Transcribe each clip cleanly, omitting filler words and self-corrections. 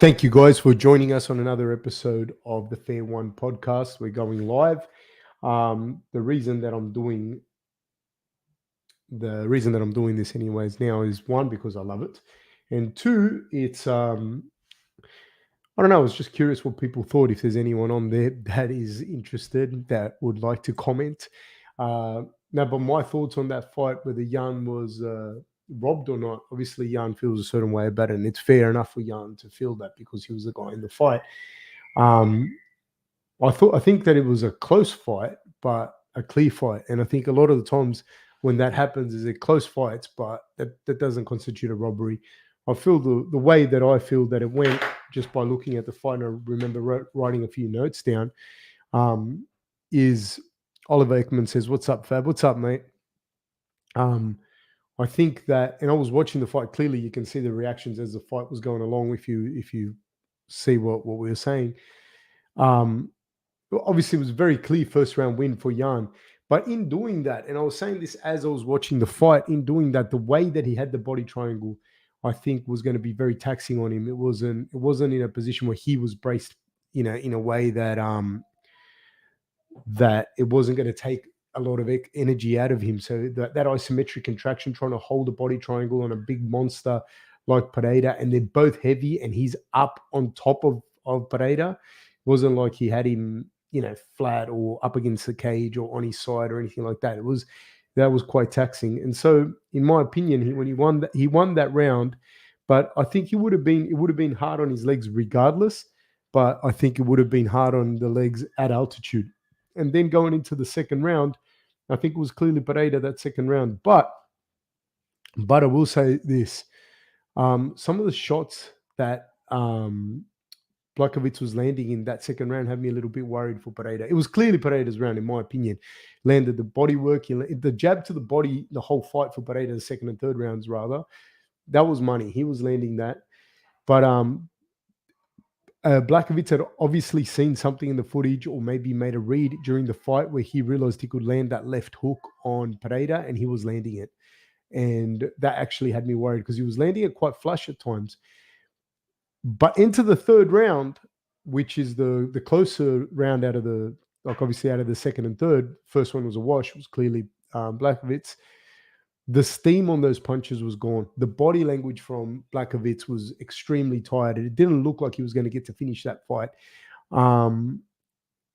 Thank you guys for joining us on another episode of the Fair One podcast. We're going live. The reason that I'm doing this anyways now is one, because I love it, and two, it's I don't know. I was just curious what people thought. If there's anyone on there that is interested, that would like to comment. Now, but my thoughts on that fight, whether Jan was robbed or not. Obviously, Jan feels a certain way about it, and it's fair enough for Jan to feel that because he was the guy in the fight. Um, I think that it was a close fight, but a clear fight, and I think a lot of the times when that happens is it close fights, but that doesn't constitute a robbery. I feel the way that I feel that it went just by looking at the fight, and I remember writing a few notes down, is Oliver Ekman says, "What's up, Fab? What's up, mate?" I think that, and I was watching the fight. Clearly, you can see the reactions as the fight was going along. If you see what we were saying, obviously it was a very clear first round win for Jan. But in doing that, and I was saying this as I was watching the fight, in doing that, the way that he had the body triangle, I think was going to be very taxing on him. It wasn't in a position where he was braced, in a way that that it wasn't going to take a lot of energy out of him. So that isometric contraction, trying to hold a body triangle on a big monster like Pereira, and they're both heavy, and he's up on top of Pereira. It wasn't like he had him, flat or up against the cage or on his side or anything like that. That was quite taxing. And so, in my opinion, when he won that round, but I think it would have been hard on his legs regardless. But I think it would have been hard on the legs at altitude. And then going into the second round, I think it was clearly Pereira that second round. But I will say this: some of the shots that Blachowicz was landing in that second round had me a little bit worried for Pereira. It was clearly Pereira's round, in my opinion. Landed the body work, the jab to the body, the whole fight for Pereira, the second and third rounds rather. That was money. He was landing that. But Blachowicz had obviously seen something in the footage, or maybe made a read during the fight where he realized he could land that left hook on Pereira, and he was landing it. And that actually had me worried because he was landing it quite flush at times. But into the third round, which is the closer round out of the, obviously out of the second and third, first one was a wash. It was clearly Blachowicz. The steam on those punches was gone. The body language from Blachowicz was extremely tired. It didn't look like he was going to get to finish that fight. And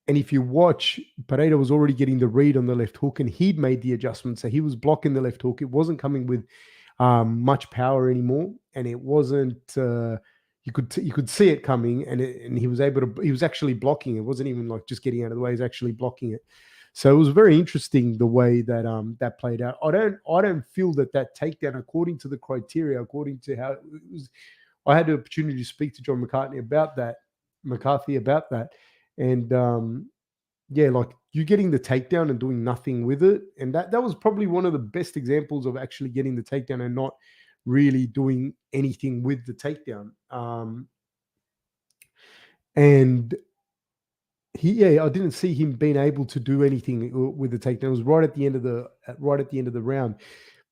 if you watch, Pereira was already getting the read on the left hook, and he'd made the adjustment. So he was blocking the left hook. It wasn't coming with much power anymore, and it wasn't. You could see it coming, and he was able to. He was actually blocking it. It wasn't even like just getting out of the way. He was actually blocking it. So it was very interesting the way that that played out. I don't feel that takedown, according to the criteria, according to how it was. I had the opportunity to speak to John McCarthy about that, and like you getting the takedown and doing nothing with it, and that was probably one of the best examples of actually getting the takedown and not really doing anything with the takedown. And I didn't see him being able to do anything with the takedown. It was right at the end of the round.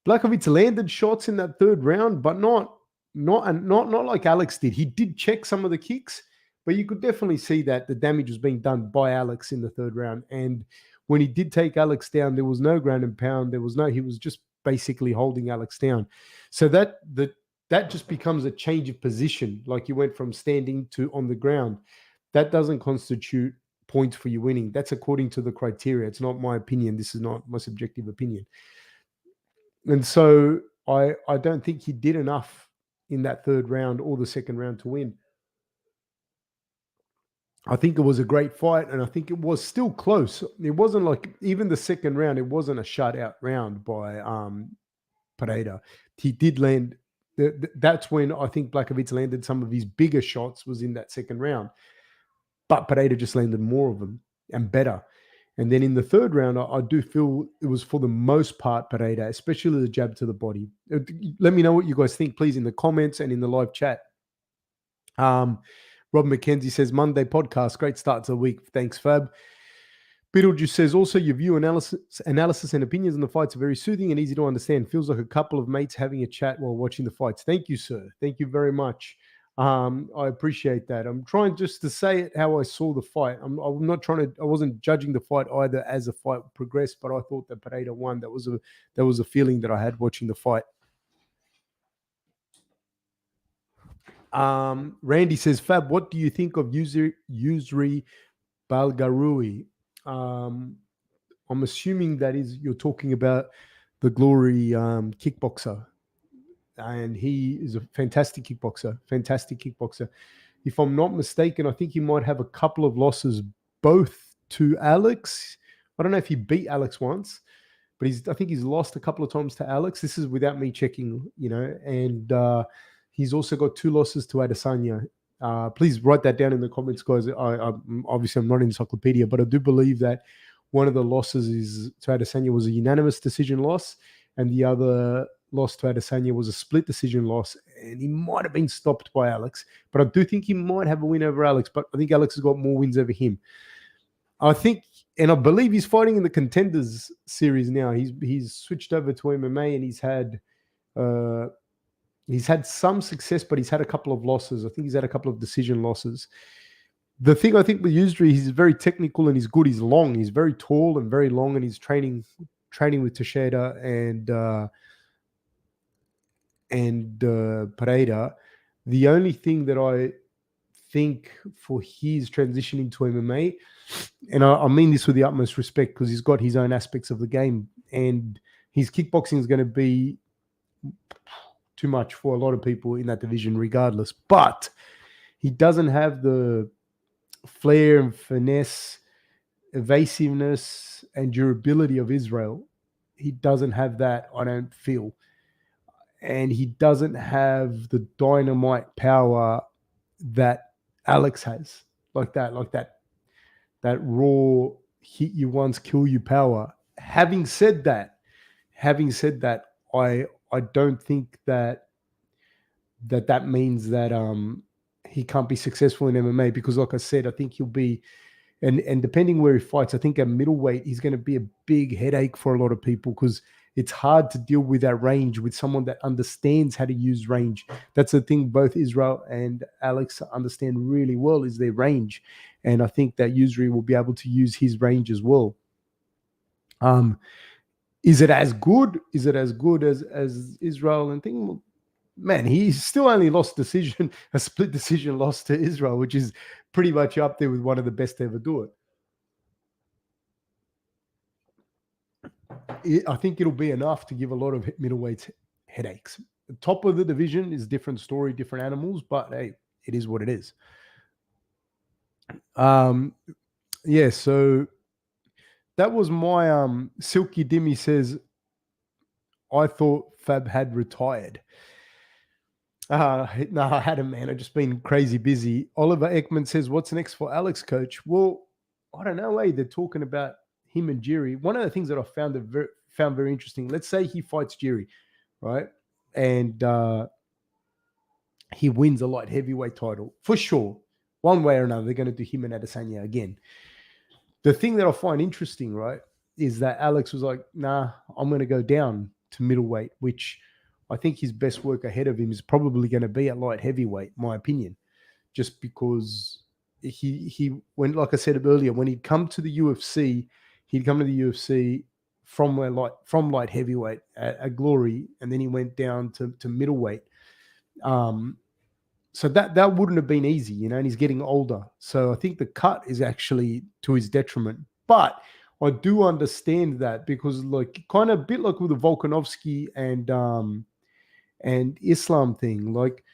Blachowicz landed shots in that third round, but not like Alex did. He did check some of the kicks, but you could definitely see that the damage was being done by Alex in the third round. And when he did take Alex down, there was no ground and pound. He was just basically holding Alex down. So that just becomes a change of position. Like you went from standing to on the ground. That doesn't constitute points for you winning. That's according to the criteria. It's not my opinion. This is not my subjective opinion. And so I don't think he did enough in that third round or the second round to win. I think it was a great fight, and I think it was still close. It wasn't like, even the second round, it wasn't a shutout round by Pereira. He did land. That's when I think Blachowicz landed some of his bigger shots, was in that second round. But Pereira just landed more of them and better. And then in the third round, I do feel it was for the most part Pereira, especially the jab to the body. Let me know what you guys think, please, in the comments and in the live chat. Rob McKenzie says, Monday podcast, great start to the week. Thanks, Fab. Beetlejuice says, also your view, analysis and opinions on the fights are very soothing and easy to understand. Feels like a couple of mates having a chat while watching the fights. Thank you, sir. Thank you very much. I appreciate that. I'm trying just to say it how I saw the fight. I'm not trying to. I wasn't judging the fight either as the fight progressed, but I thought that Pereira won. That was a feeling that I had watching the fight. Randy says, Fab, what do you think of Yusri Balgarui? Um, I'm assuming that is you're talking about the Glory kickboxer, and he is a fantastic kickboxer. Fantastic kickboxer. If I'm not mistaken, I think he might have a couple of losses, both to Alex. I don't know if he beat Alex once, but I think he's lost a couple of times to Alex. This is without me checking, and he's also got 2 losses to Adesanya. Please write that down in the comments, guys. Obviously, I'm not an encyclopedia, but I do believe that one of the losses to Adesanya was a unanimous decision loss, and the other loss to Adesanya was a split decision loss, and he might have been stopped by Alex. But I do think he might have a win over Alex, but I think Alex has got more wins over him. I think, and I believe he's fighting in the Contenders series now. He's switched over to MMA, and he's had some success, but he's had a couple of losses. I think he's had a couple of decision losses. The thing I think with Yusri, he's very technical and he's good. He's long. He's very tall and very long, and he's training with Teixeira and Pereira. The only thing that I think for his transitioning to MMA, and I mean this with the utmost respect because he's got his own aspects of the game, and his kickboxing is going to be too much for a lot of people in that division regardless. But he doesn't have the flair and finesse, evasiveness, and durability of Israel. He doesn't have that, I don't feel. And he doesn't have the dynamite power that Alex has, like that raw hit you once, kill you power. Having said that, I don't think that means that he can't be successful in MMA, because like I said, I think he'll be, and depending where he fights, I think at middleweight he's going to be a big headache for a lot of people, because it's hard to deal with that range with someone that understands how to use range. That's the thing both Israel and Alex understand really well, is their range. And I think that Yusri will be able to use his range as well. Is it as good? Is it as good as Israel and thing? Well, man, he still only lost a split decision loss to Israel, which is pretty much up there with one of the best to ever do it. I think it'll be enough to give a lot of middleweights headaches. The top of the division is different story, different animals, but hey, it is what it is. Yeah, so that was my Silky Dimmy says, I thought Fab had retired. No, I hadn't, man. I've just been crazy busy. Oliver Ekman says, what's next for Alex, coach? Well, I don't know. They're talking about him and Jiri. One of the things that I found very interesting, let's say he fights Jiri, right? And he wins a light heavyweight title. For sure. One way or another, they're going to do him and Adesanya again. The thing that I find interesting, right, is that Alex was like, nah, I'm going to go down to middleweight, which I think his best work ahead of him is probably going to be at light heavyweight, my opinion, just because he when, like I said earlier, when he'd come to the UFC, from light heavyweight at Glory, and then he went down to middleweight. So that wouldn't have been easy, and he's getting older. So I think the cut is actually to his detriment. But I do understand that, because like kind of a bit like with the Volkanovski and Islam thing, like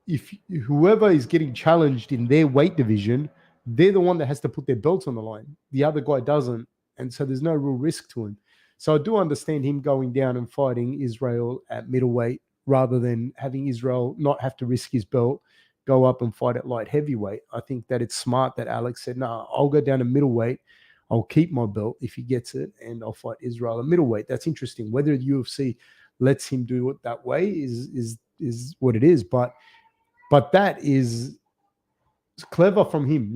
if whoever is getting challenged in their weight division, they're the one that has to put their belts on the line. The other guy doesn't, and so there's no real risk to him. So I do understand him going down and fighting Israel at middleweight, rather than having Israel not have to risk his belt, go up and fight at light heavyweight. I think that it's smart that Alex said, no, I'll go down to middleweight. I'll keep my belt if he gets it, and I'll fight Israel at middleweight. That's interesting. Whether the UFC lets him do it that way is what it is. But that is clever from him.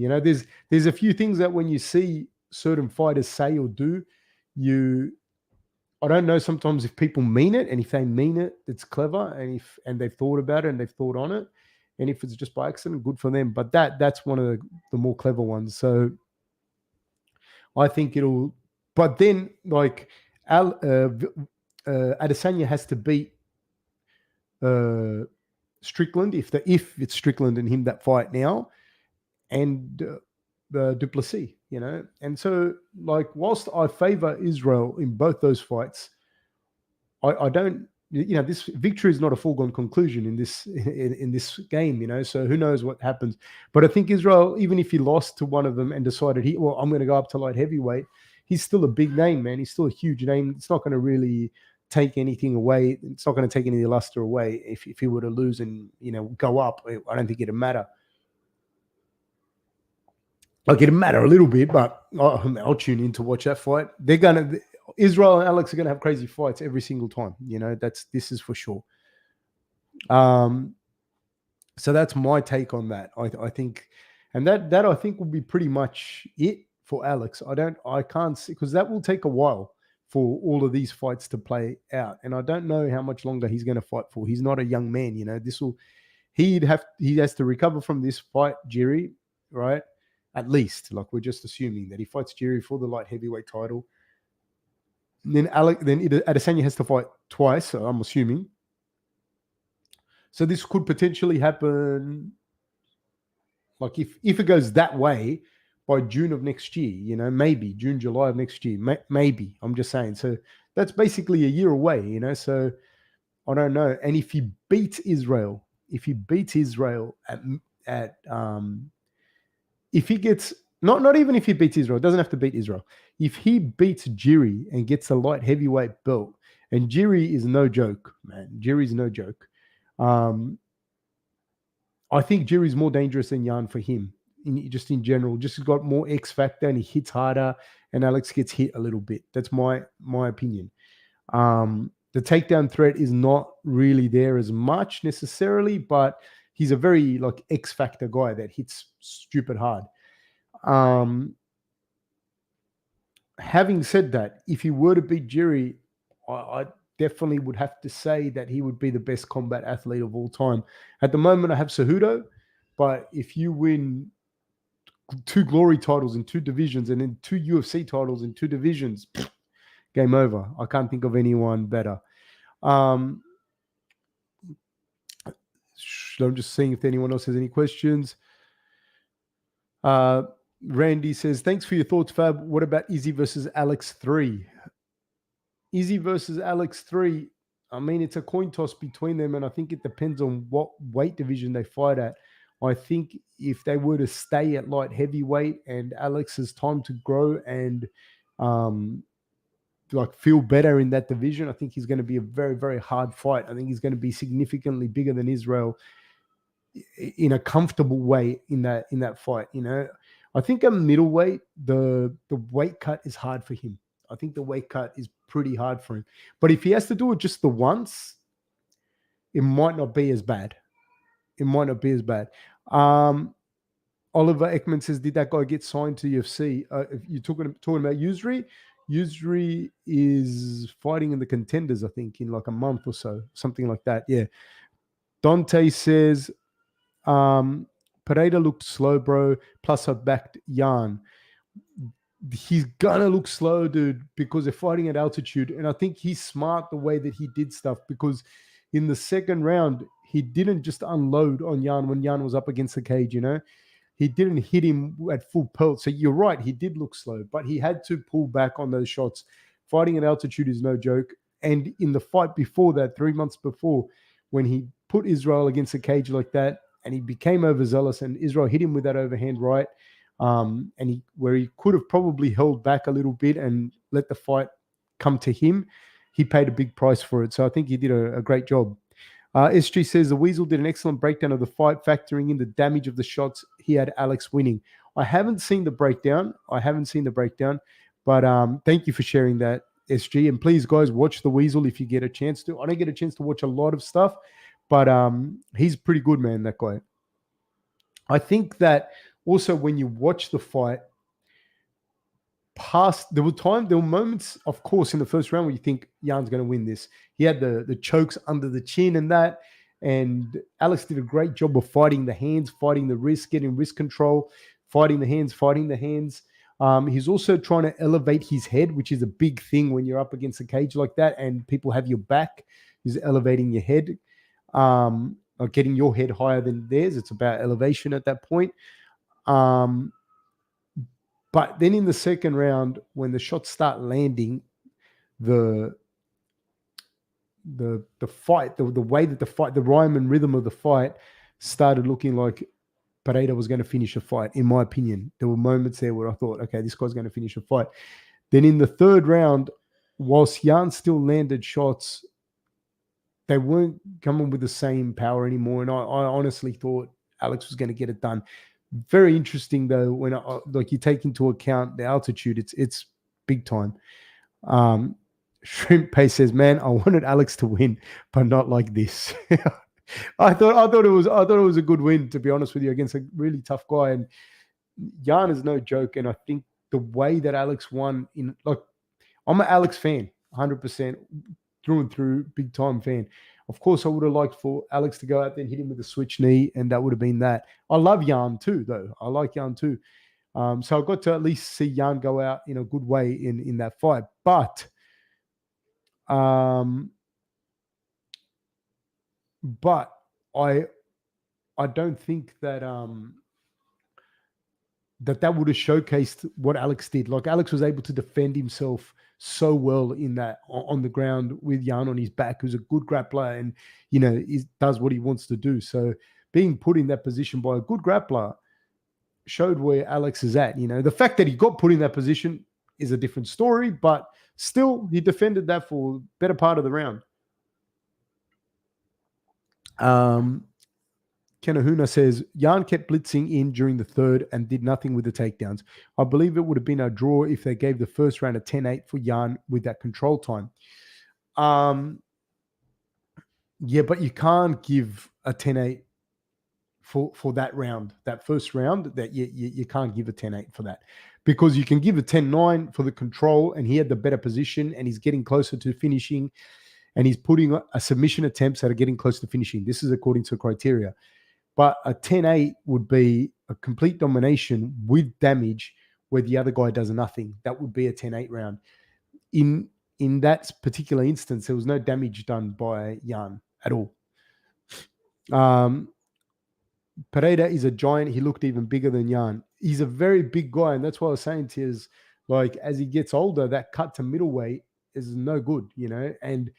There's a few things that when you see certain fighters say or do, you I don't know sometimes if people mean it, and if they mean it, it's clever, and they've thought about it and they've thought on it, and if it's just by accident, good for them. But that's one of the more clever ones. So I think it'll. But then like Adesanya has to beat uh, Strickland if it's Strickland and him that fight now, and Duplessis, and so like whilst I favor Israel in both those fights, I don't, this victory is not a foregone conclusion in this game, so who knows what happens. But I think Israel, even if he lost to one of them and decided I'm going to go up to light heavyweight, he's still a big name, man. He's still a huge name. It's not going to really take anything away. It's not going to take any luster away if he were to lose and, go up. I don't think it'd matter. Like, it'd matter a little bit, but I'll tune in to watch that fight. Israel and Alex are going to have crazy fights every single time. This is for sure. So that's my take on that. I think, and that I think will be pretty much it for Alex. I can't see, because that will take a while for all of these fights to play out, and I don't know how much longer he's going to fight for. He's not a young man, he has to recover from this fight, Jerry, right? At least, like, we're just assuming that he fights Jerry for the light heavyweight title. And then Adesanya has to fight twice, so I'm assuming. So this could potentially happen, like, if it goes that way, by June of next year, maybe June, July of next year, maybe. I'm just saying. So that's basically a year away, so I don't know. And if he beats Israel, if he gets, not even if he beats Israel, doesn't have to beat Israel. If he beats Jiri and gets a light heavyweight belt, and Jiri is no joke, man. Jiri's no joke. I think Jiri's more dangerous than Jan for him, in general. Just he's got more X factor and he hits harder, and Alex gets hit a little bit. That's my opinion. The takedown threat is not really there as much necessarily, but he's a very, like, X factor guy that hits stupid hard. Having said that, if he were to beat Jiri, I definitely would have to say that he would be the best combat athlete of all time. At the moment, I have Cejudo, but if you win 2 glory titles in 2 divisions and then 2 UFC titles in 2 divisions, game over. I can't think of anyone better. I'm just seeing if anyone else has any questions. Randy says, thanks for your thoughts, Fab. What about Izzy versus Alex 3? Izzy versus Alex 3, I mean, it's a coin toss between them, and I think it depends on what weight division they fight at. I think if they were to stay at light heavyweight and Alex has time to grow and feel better in that division, I think he's going to be a very, very hard fight. I think he's going to be significantly bigger than Israel in a comfortable way in that fight. I think a middleweight, the weight cut is hard for him. I think the weight cut is pretty hard for him. But if he has to do it just the once, it might not be as bad. Oliver Ekman says, did that guy get signed to UFC? If you're talking about Yusri, Yusri is fighting in the contenders, I think, in like a month or so, something like that. Yeah. Dante says, Pereira looked slow, bro. Plus, I backed Jan. He's gonna look slow, dude, because they're fighting at altitude. And I think he's smart the way that he did stuff, because in the second round, he didn't just unload on Jan when Jan was up against the cage, He didn't hit him at full pelt. So you're right, he did look slow, but he had to pull back on those shots. Fighting at altitude is no joke. And in the fight before that, 3 months before, when he put Israel against the cage like that, and he became overzealous, and Israel hit him with that overhand right, and where he could have probably held back a little bit and let the fight come to him, he paid a big price for it. So I think he did a great job. SG says, the Weasel did an excellent breakdown of the fight, factoring in the damage of the shots. He had Alex winning. I haven't seen the breakdown, but thank you for sharing that, SG. And please, guys, watch the Weasel if you get a chance to. I don't get a chance to watch a lot of stuff, but he's pretty good, man, that guy. I think that also when you watch the fight, there were moments, of course, in the first round where you think Jan's going to win this. He had the chokes under the chin and that, and Alex did a great job of fighting the hands, fighting the wrist, getting wrist control, fighting the hands. He's also trying to elevate his head, which is a big thing when you're up against a cage like that and people have your back. He's elevating your head, or getting your head higher than theirs. It's about elevation at that point. But then in the second round, when the shots start landing, the fight, the way that the rhyme and rhythm of the fight started looking like Pereira was going to finish a fight, in my opinion. There were moments there where I thought, okay, this guy's going to finish a fight. Then in the third round, whilst Jan still landed shots, they weren't coming with the same power anymore. And I honestly thought Alex was going to get it done. Very interesting, though, when like you take into account the altitude, it's big time. Shrimp Pay says, man, I wanted Alex to win, but not like this. I thought it was a good win, to be honest with you, against a really tough guy. And Jan is no joke. And I think the way that Alex won, I'm an Alex fan, 100% through and through, big time fan. Of course, I would have liked for Alex to go out there and hit him with a switch knee, and that would have been that. I love Jan too, though. I like Jan too. So I got to at least see Jan go out in a good way in that fight. But I don't think that that would have showcased what Alex did. Like, Alex was able to defend himself so well in that on the ground with Jan on his back, who's a good grappler and, he does what he wants to do. So being put in that position by a good grappler showed where Alex is at. The fact that he got put in that position is a different story, but still he defended that for the better part of the round. Kenahuna says, Jan kept blitzing in during the third and did nothing with the takedowns. I believe it would have been a draw if they gave the first round a 10-8 for Jan with that control time. Yeah, but you can't give a 10-8 for that round, that first round. That you can't give a 10-8 for that, because you can give a 10-9 for the control, and he had the better position, and he's getting closer to finishing, and he's putting a submission attempts that are getting close to finishing. This is according to criteria. But a 10-8 would be a complete domination with damage where the other guy does nothing. That would be a 10-8 round. In that particular instance, there was no damage done by Jan at all. Pereira is a giant. He looked even bigger than Jan. He's a very big guy, and that's why I was saying to you, like, as he gets older, that cut to middleweight is no good, and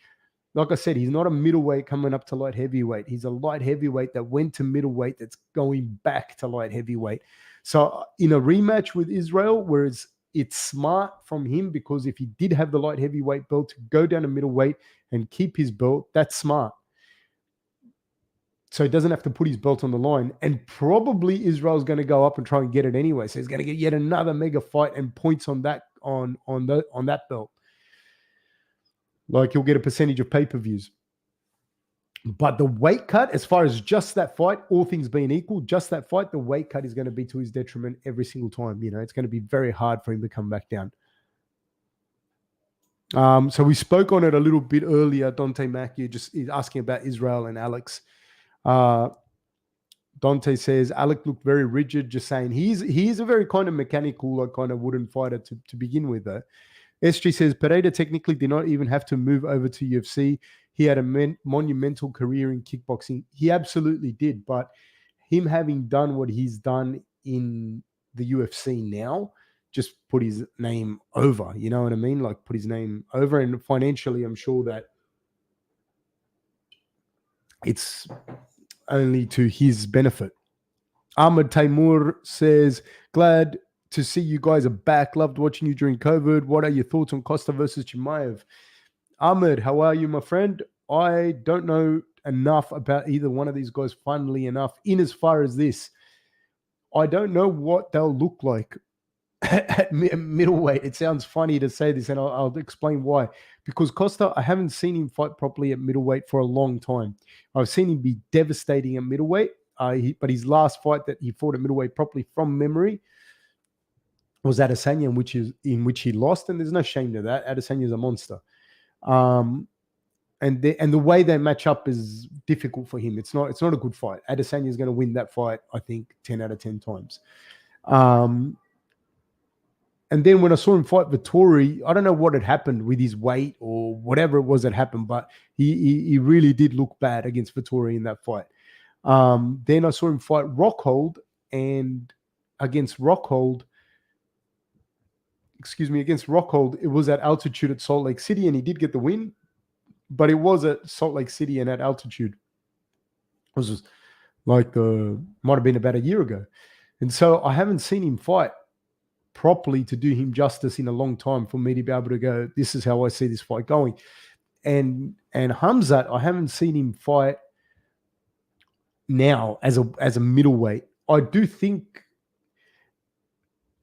like I said, he's not a middleweight coming up to light heavyweight. He's a light heavyweight that went to middleweight that's going back to light heavyweight. So in a rematch with Israel, whereas it's smart from him, because if he did have the light heavyweight belt, to go down to middleweight and keep his belt, that's smart. So he doesn't have to put his belt on the line. And probably Israel's going to go up and try and get it anyway. So he's going to get yet another mega fight and points on that on that belt. Like, he'll get a percentage of pay-per-views. But the weight cut, as far as just that fight, all things being equal, just that fight, the weight cut is going to be to his detriment every single time. It's going to be very hard for him to come back down. So we spoke on it a little bit earlier. Dante Mackey just is asking about Israel and Alex. Dante says, Alex looked very rigid, just saying he's a very kind of mechanical, like kind of wooden fighter to begin with, though. SG says, Pereira technically did not even have to move over to UFC. He had a monumental career in kickboxing. He absolutely did. But him having done what he's done in the UFC now just put his name over. You know what I mean? Like, put his name over. And financially, I'm sure that it's only to his benefit. Ahmed Taimur says, glad to see you guys are back. Loved watching you during COVID. What are your thoughts on Costa versus Chimaev? Ahmed, how are you, my friend? I don't know enough about either one of these guys, funnily enough, in as far as this. I don't know what they'll look like at middleweight. It sounds funny to say this, and I'll explain why. Because Costa, I haven't seen him fight properly at middleweight for a long time. I've seen him be devastating at middleweight, but his last fight that he fought at middleweight properly from memory, was Adesanya, in which he lost, and there's no shame to that. Adesanya is a monster. And the way they match up is difficult for him. It's not a good fight. Adesanya is going to win that fight, I think, 10 out of 10 times. And then when I saw him fight Vettori, I don't know what had happened with his weight or whatever it was that happened, but he really did look bad against Vettori in that fight. Then I saw him fight Rockhold, and against Rockhold, it was at altitude at Salt Lake City, and he did get the win, but it was at Salt Lake City and at altitude. It was just like might have been about a year ago. And so I haven't seen him fight properly to do him justice in a long time for me to be able to go, this is how I see this fight going. And Hamza, I haven't seen him fight now as a middleweight. I do think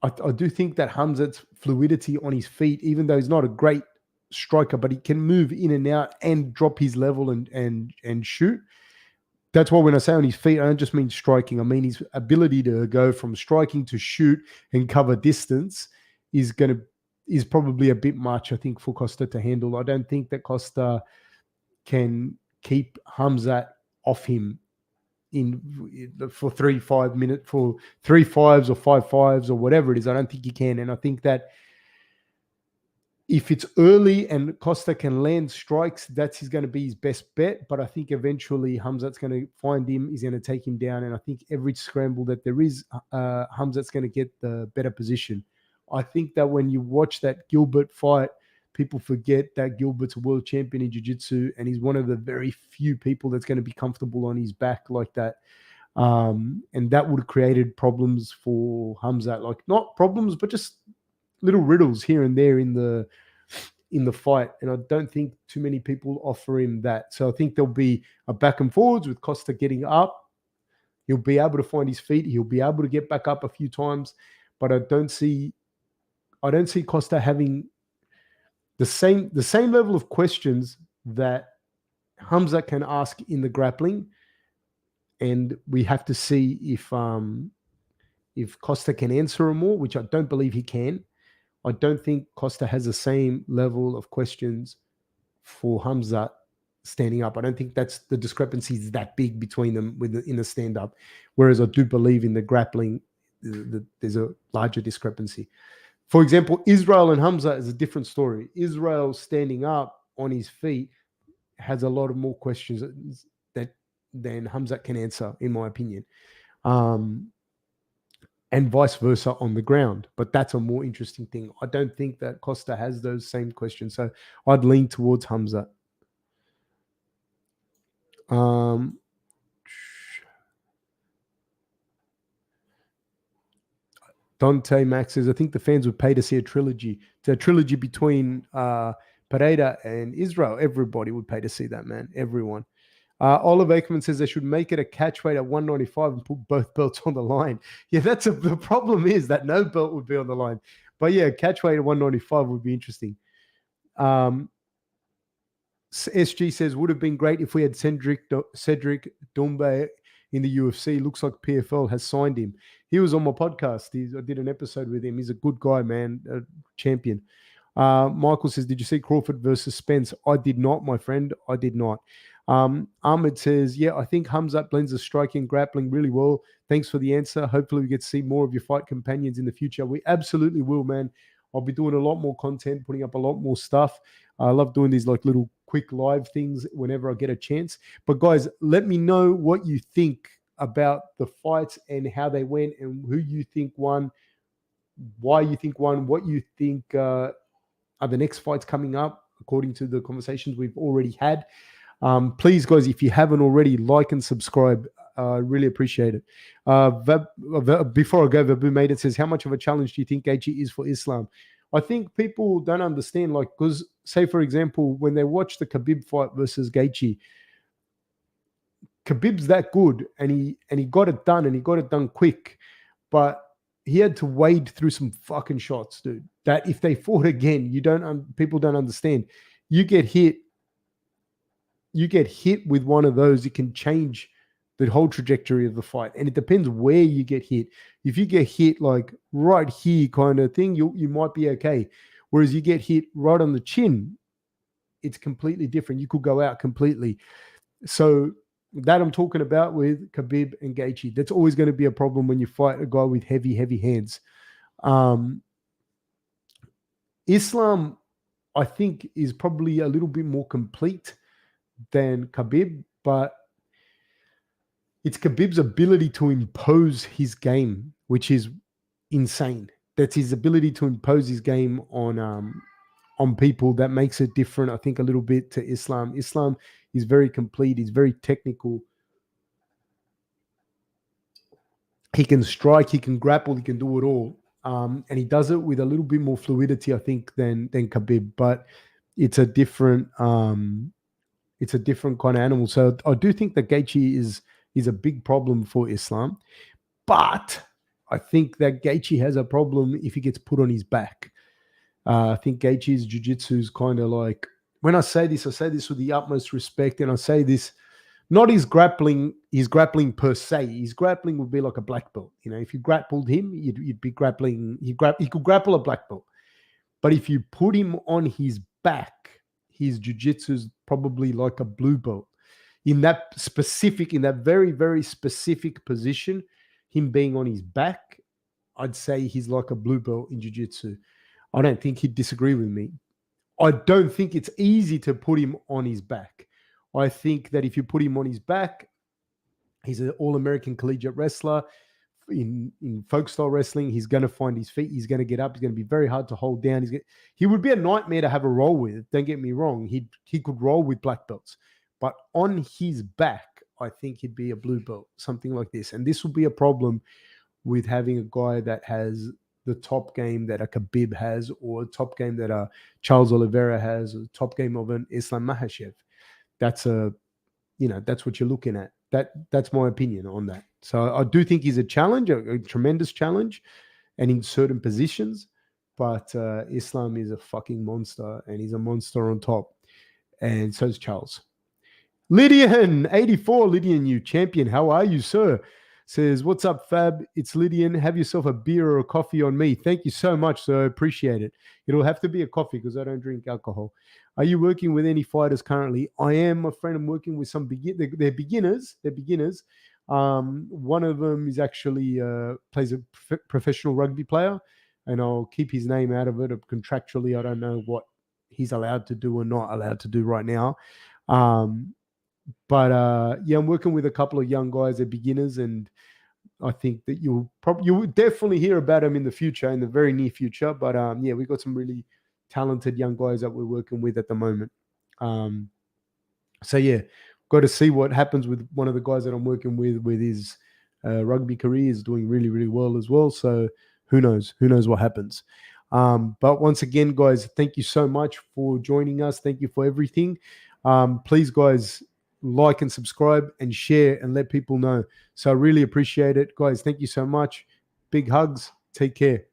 that Hamza's fluidity on his feet, even though he's not a great striker, but he can move in and out and drop his level and shoot. That's why when I say on his feet, I don't just mean striking. I mean his ability to go from striking to shoot and cover distance is probably a bit much, I think, for Costa to handle. I don't think that Costa can keep Hamza off him for 3-5 minutes, for 3 5s or 5 5s or whatever it is. I don't think he can. And I think that if it's early and Costa can land strikes, that's going to be his best bet. But I think eventually Hamza's going to find him. He's going to take him down. And I think every scramble that there is, Hamza's going to get the better position. I think that when you watch that Gilbert fight, people forget that Gilbert's a world champion in jiu-jitsu, and he's one of the very few people that's going to be comfortable on his back like that. And that would have created problems for Hamza. Like, not problems, but just little riddles here and there in the fight. And I don't think too many people offer him that. So I think there'll be a back and forwards with Costa getting up. He'll be able to find his feet. He'll be able to get back up a few times. But I don't see Costa having the same level of questions that Hamza can ask in the grappling. And we have to see if Costa can answer them more, which I don't believe he can. I don't think Costa has the same level of questions for Hamza standing up. I don't think that's the discrepancy is that big between them in the stand-up. Whereas I do believe in the grappling, there's a larger discrepancy. For example, Israel and Hamza is a different story. Israel standing up on his feet has a lot of more questions than Hamza can answer, in my opinion. And vice versa on the ground. But that's a more interesting thing. I don't think that Costa has those same questions. So I'd lean towards Hamza. Dante Max says, I think the fans would pay to see a trilogy. To a trilogy between Pereira and Israel. Everybody would pay to see that, man. Everyone. Oliver Aikman says they should make it a catch weight at 195 and put both belts on the line. Yeah, the problem is that no belt would be on the line. But yeah, catch weight at 195 would be interesting. SG says, would have been great if we had Cedric Doumbé in the UFC. Looks like PFL has signed him. He was on my podcast. I did an episode with him. He's a good guy, man, a champion. Michael says, did you see Crawford versus Spence? I did not, my friend. I did not. Ahmed says, yeah, I think Hamza blends the striking and grappling really well. Thanks for the answer. Hopefully we get to see more of your fight companions in the future. We absolutely will, man. I'll be doing a lot more content, putting up a lot more stuff. I love doing these like little quick live things whenever I get a chance. But guys, let me know what you think about the fights and how they went and who you think won, why you think won, what you think are the next fights coming up according to the conversations we've already had. Please, guys, if you haven't already, like and subscribe. I really appreciate it. Before I go, Vabu made it says, how much of a challenge do you think Gaethje is for Islam? I think people don't understand, like, because say, for example, when they watch the Khabib fight versus Gaethje, Khabib's that good and he got it done and he got it done quick, but he had to wade through some fucking shots, dude, that if they fought again, people don't understand. You get hit with one of those, it can change the whole trajectory of the fight. And it depends where you get hit. If you get hit like right here kind of thing, you might be okay. Whereas you get hit right on the chin, it's completely different. You could go out completely. So that I'm talking about with Khabib and Gaethje. That's always going to be a problem when you fight a guy with heavy, heavy hands. Islam, I think, is probably a little bit more complete than Khabib, but it's Khabib's ability to impose his game, which is insane. That's his ability to impose his game on people that makes it different, I think, a little bit to Islam. Islam is very complete. He's very technical. He can strike, he can grapple, he can do it all. And he does it with a little bit more fluidity, I think, than Khabib. But it's a different kind of animal. So I do think that Gaethje is a big problem for Islam. But I think that Gaethje has a problem if he gets put on his back. I think Gaethje's jiu-jitsu is kind of like, when I say this with the utmost respect, and I say this, not his grappling per se. His grappling would be like a black belt. You know, if you grappled him, you'd be grappling. He could grapple a black belt. But if you put him on his back, his jiu-jitsu is probably like a blue belt. In that very, very specific position, him being on his back, I'd say he's like a blue belt in jiu-jitsu. I don't think he'd disagree with me. I don't think it's easy to put him on his back. I think that if you put him on his back, he's an all-American collegiate wrestler. In folk style wrestling, he's going to find his feet. He's going to get up. He's going to be very hard to hold down. He would be a nightmare to have a roll with. Don't get me wrong. He could roll with black belts. But on his back, I think he'd be a blue belt, something like this. And this will be a problem with having a guy that has the top game that a Khabib has, or a top game that a Charles Oliveira has, or the top game of an Islam Makhachev. That's what you're looking at. That's my opinion on that. So I do think he's a challenge, a tremendous challenge, and in certain positions. But Islam is a fucking monster, and he's a monster on top. And so is Charles. Lydian, 84, Lydian, you champion. How are you, sir? Says, what's up, Fab? It's Lydian. Have yourself a beer or a coffee on me. Thank you so much, sir. I appreciate it. It'll have to be a coffee because I don't drink alcohol. Are you working with any fighters currently? I am, my friend. I'm working with some they're beginners. They're beginners. One of them is actually plays a professional rugby player, and I'll keep his name out of it. Contractually, I don't know what he's allowed to do or not allowed to do right now. But I'm working with a couple of young guys. They're beginners, and I think that you will definitely hear about them in the future, in the very near future. But we've got some really talented young guys that we're working with at the moment. Got to see what happens with one of the guys that I'm working with his rugby career. Is doing really, really well as well. So who knows what happens. But once again, guys, thank you so much for joining us. Thank you for everything. Please, guys, like and subscribe and share and let people know. So I really appreciate it. Guys, thank you so much. Big hugs. Take care.